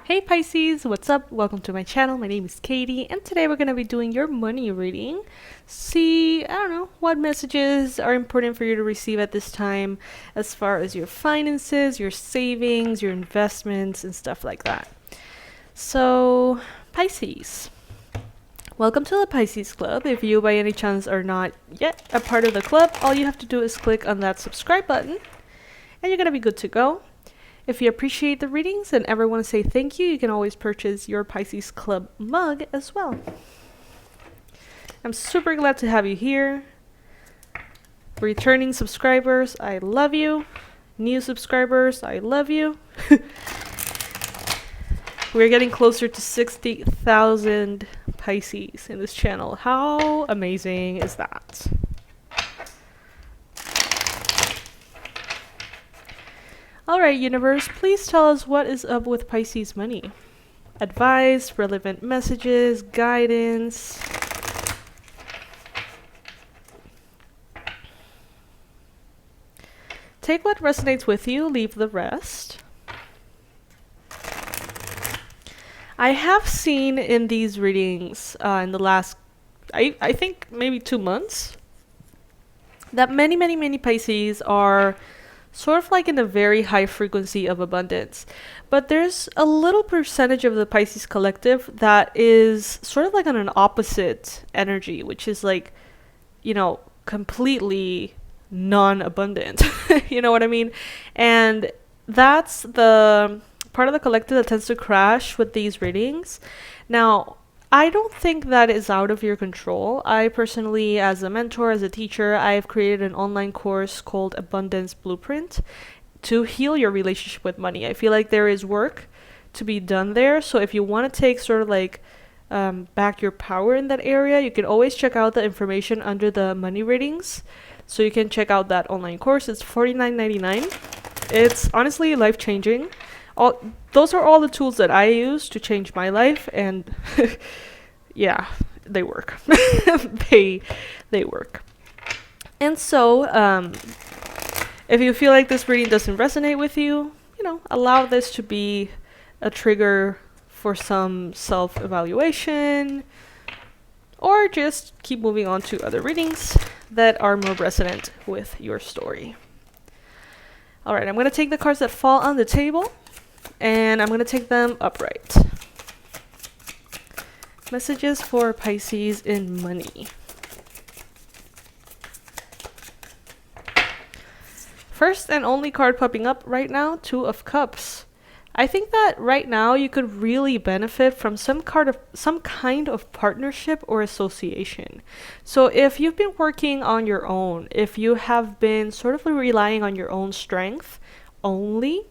Hey Pisces, what's up? Welcome to my channel. My name is Katie, and today we're going to be doing your money reading. See, I don't know, what messages are important for you to receive at this time as far as your finances, your savings, your investments, and stuff like that. So, Pisces, welcome to the Pisces Club. If you by any chance are not yet a part of the club, all you have to do is click on that subscribe button, and you're going to be good to go. If you appreciate the readings and ever want to say thank you, you can always purchase your Pisces Club mug as well. I'm super glad to have you here. Returning subscribers, I love you. New subscribers, I love you. We're getting closer to 60,000 Pisces in this channel. How amazing is that? Alright, universe, please tell us what is up with Pisces money. Advice, relevant messages, guidance. Take what resonates with you, leave the rest. I have seen in these readings in the last, I think maybe 2 months, that many Pisces are sort of like in a very high frequency of abundance. But there's a little percentage of the Pisces collective that is sort of like on an opposite energy, which is like, you know, completely non-abundant. You know what I mean? And that's the part of the collective that tends to crash with these readings. Now, I don't think that is out of your control. I personally, as a mentor, as a teacher, I've created an online course called Abundance Blueprint to heal your relationship with money. I feel like there is work to be done there. So if you want to take sort of like back your power in that area, you can always check out the information under the money readings. So you can check out that online course. It's $49.99. It's honestly life-changing. Those are all the tools that I use to change my life, and yeah, they work. they work. And so, if you feel like this reading doesn't resonate with you, you know, allow this to be a trigger for some self-evaluation, or just keep moving on to other readings that are more resonant with your story. All right, I'm going to take the cards that fall on the table, and I'm going to take them upright. Messages for Pisces in money. First and only card popping up right now, Two of Cups. I think that right now you could really benefit from some kind of partnership or association. So if you've been working on your own, if you have been sort of relying on your own strength only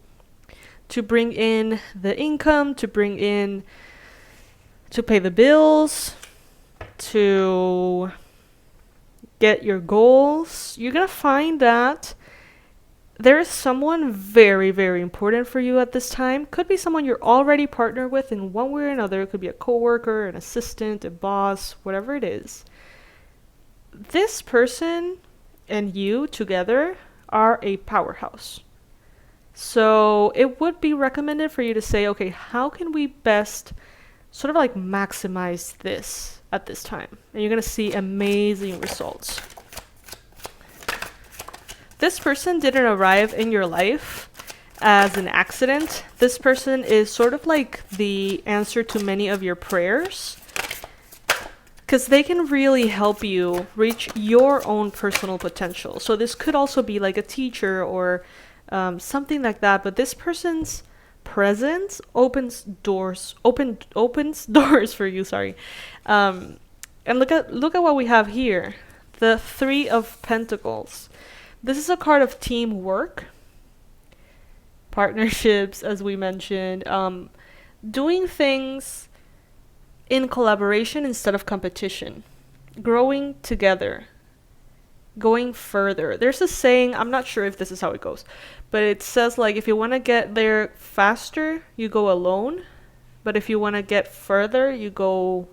to bring in the income, to pay the bills, to get your goals, you're gonna find that there is someone very important for you at this time. Could be someone you're already partnered with in one way or another. It could be a coworker, an assistant, a boss, whatever it is. This person and you together are a powerhouse. So it would be recommended for you to say, okay, how can we best sort of like maximize this at this time? And you're going to see amazing results. This person didn't arrive in your life as an accident. This person is sort of like the answer to many of your prayers, because they can really help you reach your own personal potential. So this could also be like a teacher or something like that. But this person's presence opens doors for you. Sorry. And look at what we have here. The Three of Pentacles. This is a card of teamwork, partnerships, as we mentioned, doing things in collaboration instead of competition, growing together, going further. There's a saying, I'm not sure if this is how it goes, but it says like, if you want to get there faster, you go alone, but if you want to get further, you go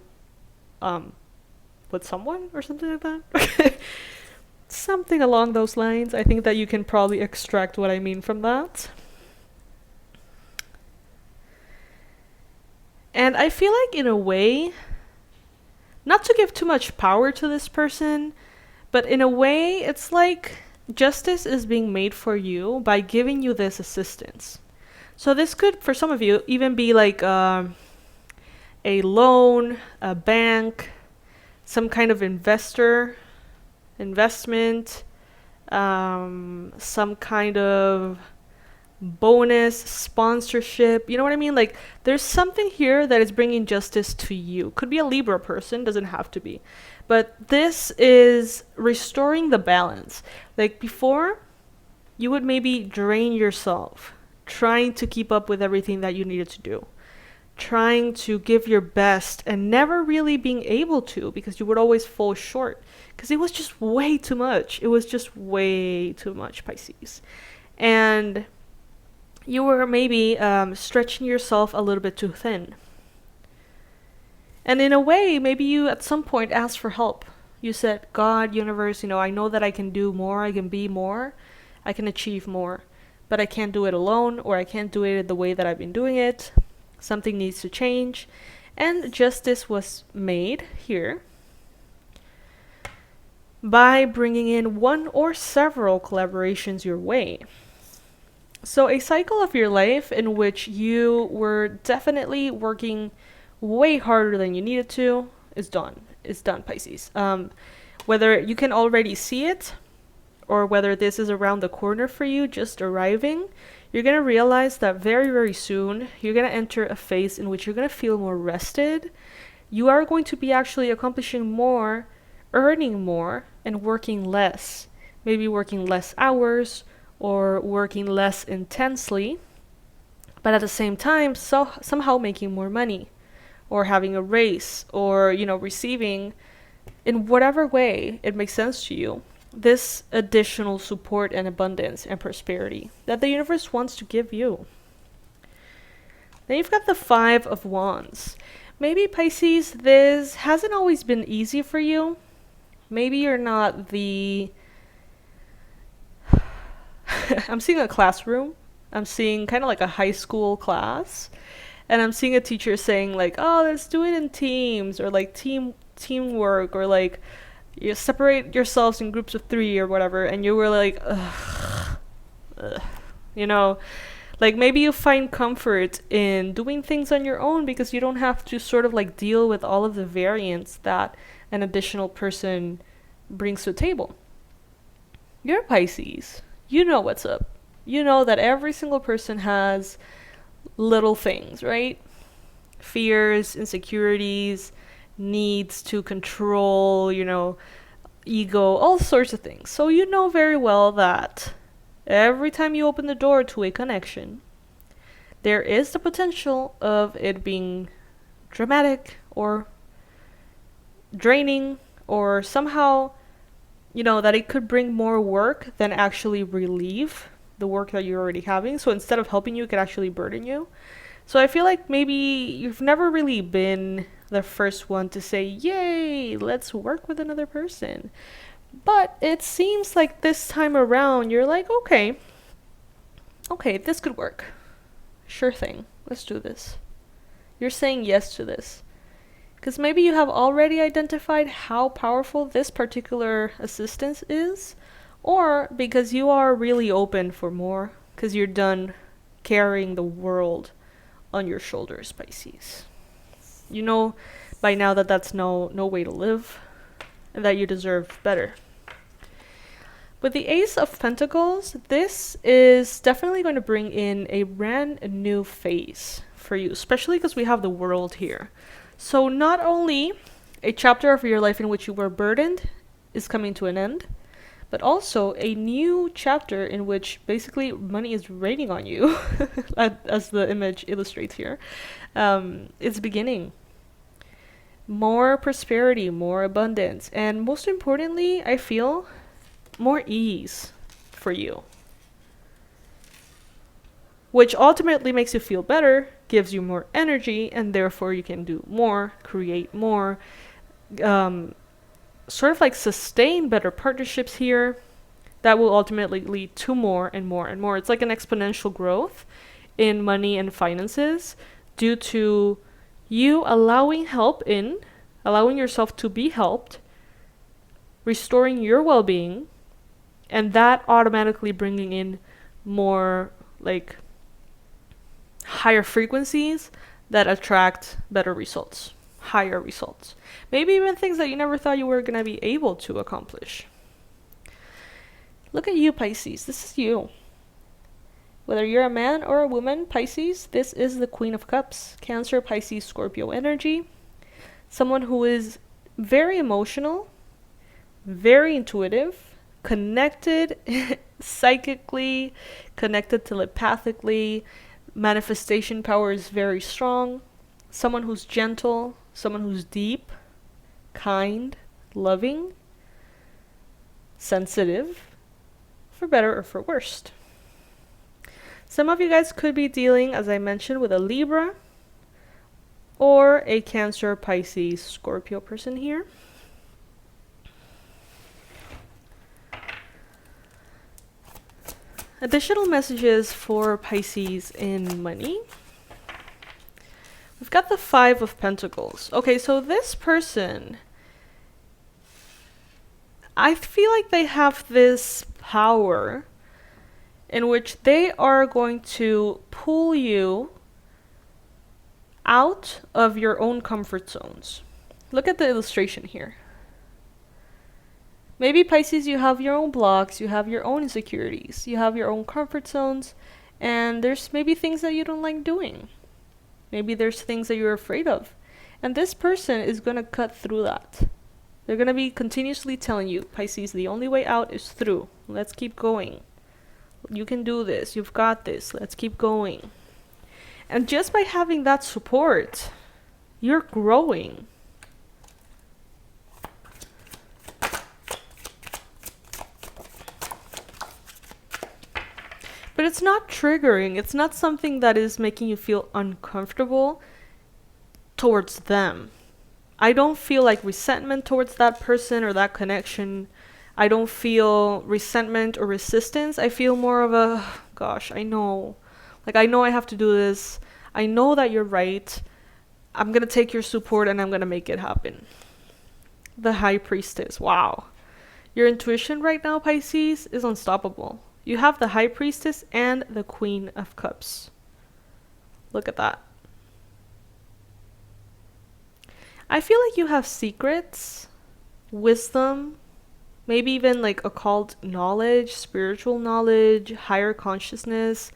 with someone or something like that. Something along those lines. I think that you can probably extract what I mean from that. And I feel like in a way, not to give too much power to this person, but in a way, it's like justice is being made for you by giving you this assistance. So this could, for some of you, even be like a loan, a bank, some kind of investment, some kind of bonus, sponsorship. You know what I mean? Like there's something here that is bringing justice to you. Could be a Libra person, doesn't have to be. But this is restoring the balance. Like before, you would maybe drain yourself trying to keep up with everything that you needed to do, trying to give your best and never really being able to, because you would always fall short because it was just way too much. It was just way too much, Pisces. And you were maybe stretching yourself a little bit too thin. And in a way, maybe you at some point asked for help. You said, God, universe, I know that I can do more, I can be more, I can achieve more, but I can't do it alone, or I can't do it the way that I've been doing it. Something needs to change. And justice was made here by bringing in one or several collaborations your way. So a cycle of your life in which you were definitely working way harder than you needed to is done. It's done, Pisces. Whether you can already see it or whether this is around the corner for you, just arriving, you're going to realize that very, very soon you're going to enter a phase in which you're going to feel more rested. You are going to be actually accomplishing more, earning more, and working less. Maybe working less hours or working less intensely, but at the same time, somehow making more money, or having a raise, or, receiving, in whatever way it makes sense to you, this additional support and abundance and prosperity that the universe wants to give you. Then you've got the 5 of Wands. Maybe, Pisces, this hasn't always been easy for you. Maybe you're not the... I'm seeing a classroom. I'm seeing kind of like a high school class. And I'm seeing a teacher saying like, oh, let's do it in teams, or like teamwork, or like you separate yourselves in groups of 3 or whatever. And you were like, ugh. Like maybe you find comfort in doing things on your own because you don't have to sort of like deal with all of the variance that an additional person brings to the table. You're Pisces. You know what's up. You know that every single person has little things, right? Fears, insecurities, needs to control, ego, all sorts of things. So you know very well that every time you open the door to a connection, there is the potential of it being dramatic or draining, or somehow, that it could bring more work than actually relieve the work that you're already having. So instead of helping you, it could actually burden you. So I feel like maybe you've never really been the first one to say, yay, let's work with another person. But it seems like this time around, you're like, okay, this could work. Sure thing. Let's do this. You're saying yes to this. Because maybe you have already identified how powerful this particular assistance is, or because you are really open for more, because you're done carrying the world on your shoulders, Pisces. You know by now that that's no way to live, and that you deserve better. With the Ace of Pentacles, this is definitely going to bring in a brand new phase for you, especially because we have the World here. So not only a chapter of your life in which you were burdened is coming to an end, but also a new chapter in which basically money is raining on you, as the image illustrates here. It's beginning. More prosperity, more abundance, and most importantly, I feel more ease for you. Which ultimately makes you feel better, gives you more energy, and therefore you can do more, create more, sort of like sustain better partnerships here that will ultimately lead to more and more and more. It's like an exponential growth in money and finances due to You allowing help in, allowing yourself to be helped, restoring your well-being, and that automatically bringing in more like higher frequencies that attract better results, higher results. Maybe even things that you never thought you were going to be able to accomplish. Look at you, Pisces. This is you. Whether you're a man or a woman, Pisces, this is the Queen of Cups. Cancer, Pisces, Scorpio energy. Someone who is very emotional, very intuitive, connected psychically, connected telepathically. Manifestation power is very strong. Someone who's gentle, someone who's deep, kind, loving, sensitive, for better or for worse. Some of you guys could be dealing, as I mentioned, with a Libra or a Cancer, Pisces, Scorpio person here. Additional messages for Pisces in money. We've got the Five of Pentacles. Okay, so this person, I feel like they have this power in which they are going to pull you out of your own comfort zones. Look at the illustration here. Maybe Pisces, you have your own blocks, you have your own insecurities, you have your own comfort zones, and there's maybe things that you don't like doing. Maybe there's things that you're afraid of. And this person is going to cut through that. They're going to be continuously telling you, Pisces, the only way out is through. Let's keep going. You can do this. You've got this. Let's keep going. And just by having that support, you're growing. But it's not triggering. It's not something that is making you feel uncomfortable towards them. I don't feel like resentment towards that person or that connection. I don't feel resentment or resistance. I feel more of a, gosh, I know. Like, I know I have to do this. I know that you're right. I'm going to take your support and I'm going to make it happen. The High Priestess. Wow. Your intuition right now, Pisces, is unstoppable. You have the High Priestess and the Queen of Cups. Look at that. I feel like you have secrets, wisdom, maybe even like occult knowledge, spiritual knowledge, higher consciousness.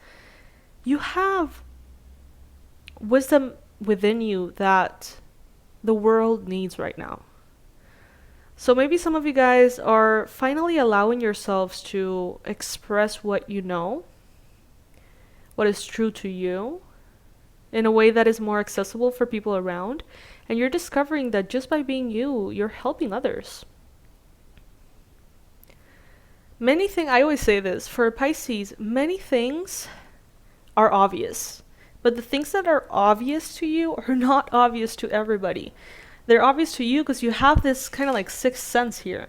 You have wisdom within you that the world needs right now. So maybe some of you guys are finally allowing yourselves to express what you know, what is true to you, in a way that is more accessible for people around. And you're discovering that just by being you, you're helping others. I always say this, for Pisces, many things are obvious. But the things that are obvious to you are not obvious to everybody. They're obvious to you because you have this kind of like sixth sense here.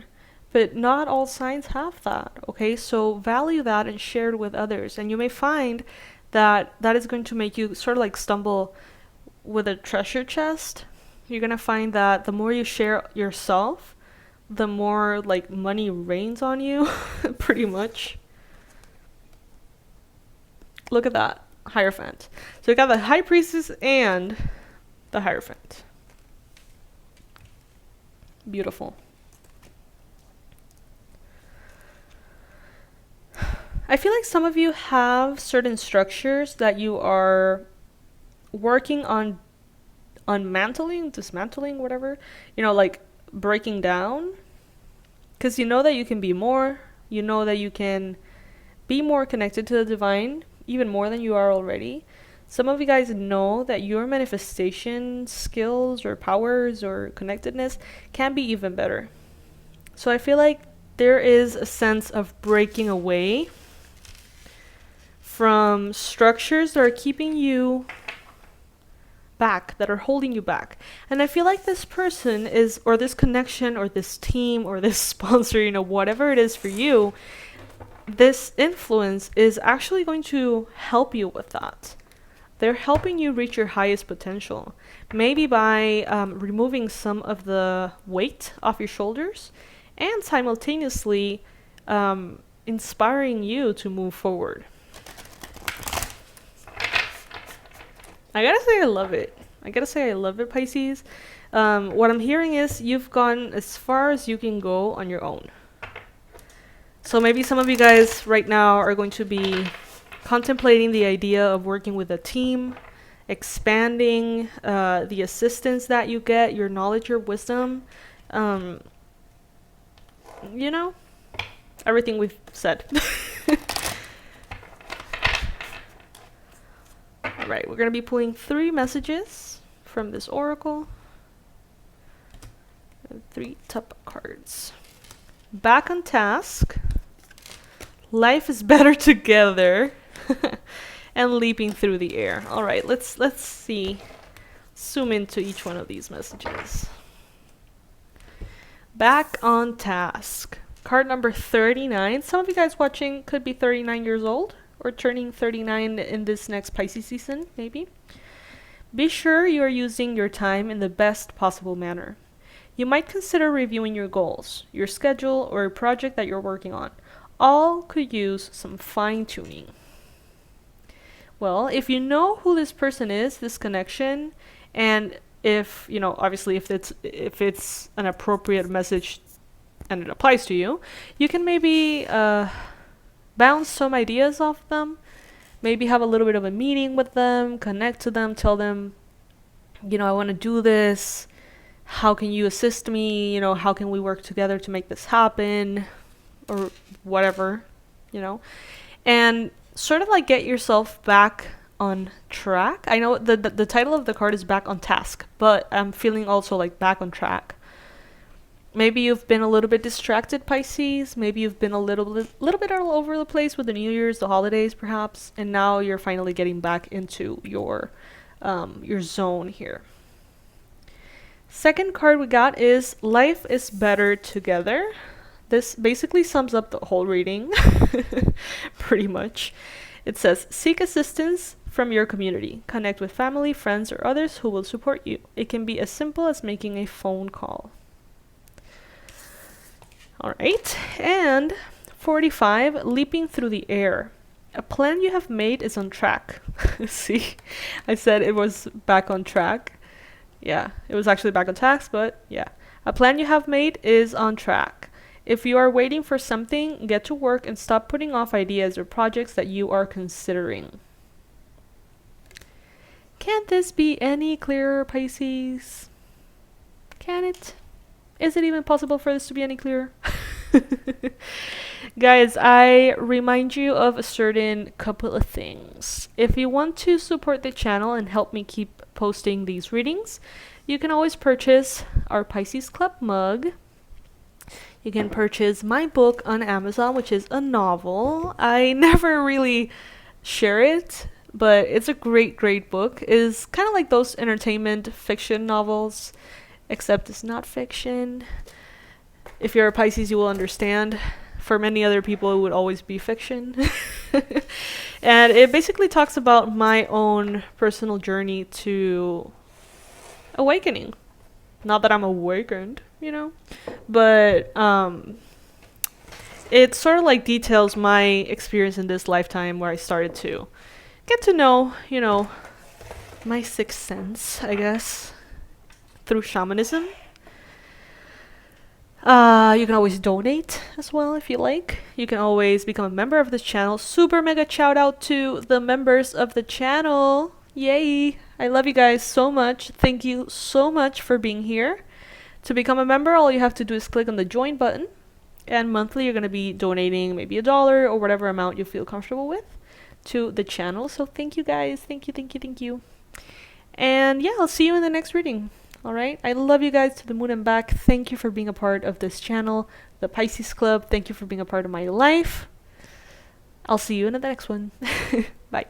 But not all signs have that, okay? So value that and share it with others. And you may find that that is going to make you sort of like stumble with a treasure chest. You're going to find that the more you share yourself, the more like money rains on you, pretty much. Look at that, Hierophant. So we got the High Priestess and the Hierophant. Beautiful. I feel like some of you have certain structures that you are working on dismantling, whatever. You know, like breaking down. Because you know that you can be more. You know that you can be more connected to the divine, even more than you are already. Some of you guys know that your manifestation skills or powers or connectedness can be even better. So I feel like there is a sense of breaking away from structures that are keeping you back, that are holding you back. And I feel like this person is, or this connection, or this team, or this sponsor, you know, whatever it is for you, this influence is actually going to help you with that. They're helping you reach your highest potential. Maybe by removing some of the weight off your shoulders and simultaneously inspiring you to move forward. I gotta say I love it. Pisces. What I'm hearing is you've gone as far as you can go on your own. So maybe some of you guys right now are going to be contemplating the idea of working with a team, expanding the assistance that you get, your knowledge, your wisdom. You know, everything we've said. All right, we're going to be pulling 3 messages from this oracle. 3 top cards. Back on task. Life is better together. And leaping through the air. All right, let's see. Zoom into each one of these messages. Back on task. Card number 39. Some of you guys watching could be 39 years old or turning 39 in this next Pisces season, maybe. Be sure you are using your time in the best possible manner. You might consider reviewing your goals, your schedule, or a project that you're working on. All could use some fine-tuning. Well, if you know who this person is, this connection, and if, you know, obviously if it's an appropriate message and it applies to you, you can maybe bounce some ideas off them, maybe have a little bit of a meeting with them, connect to them, tell them, you know, I want to do this. How can you assist me? You know, how can we work together to make this happen? Or whatever, you know, and sort of like get yourself back on track. I know the title of the card is back on task, but I'm feeling also like back on track. Maybe you've been a little bit distracted, Pisces. Maybe you've been a little bit all over the place with the New Year's, the holidays, perhaps, and now you're finally getting back into your zone here. Second card we got is Life is Better Together. This basically sums up the whole reading, pretty much. It says, seek assistance from your community. Connect with family, friends, or others who will support you. It can be as simple as making a phone call. All right, and 45, leaping through the air. A plan you have made is on track. See, I said it was back on track. Yeah, it was actually back on task, but yeah. A plan you have made is on track. If you are waiting for something, get to work and stop putting off ideas or projects that you are considering. Can't this be any clearer, Pisces? Can it? Is it even possible for this to be any clearer? Guys, I remind you of a certain couple of things. If you want to support the channel and help me keep posting these readings, you can always purchase our Pisces Club mug. You can purchase my book on Amazon, which is a novel. I never really share it, but it's a great book. It's kind of like those entertainment fiction novels, except it's not fiction. If you're a Pisces, you will understand. For many other people, it would always be fiction. And it basically talks about my own personal journey to awakening. Not that I'm awakened, you know, but it sort of like details my experience in this lifetime where I started to get to know, you know, my sixth sense, I guess, through shamanism. You can always donate as well if you like. You can always become a member of this channel. Super mega shout out to the members of the channel. Yay! I love you guys so much. Thank you so much for being here. To become a member, all you have to do is click on the join button. And monthly, you're going to be donating maybe $1 or whatever amount you feel comfortable with to the channel. So thank you guys. Thank you. And yeah, I'll see you in the next reading. All right. I love you guys to the moon and back. Thank you for being a part of this channel, the Pisces Club. Thank you for being a part of my life. I'll see you in the next one. Bye.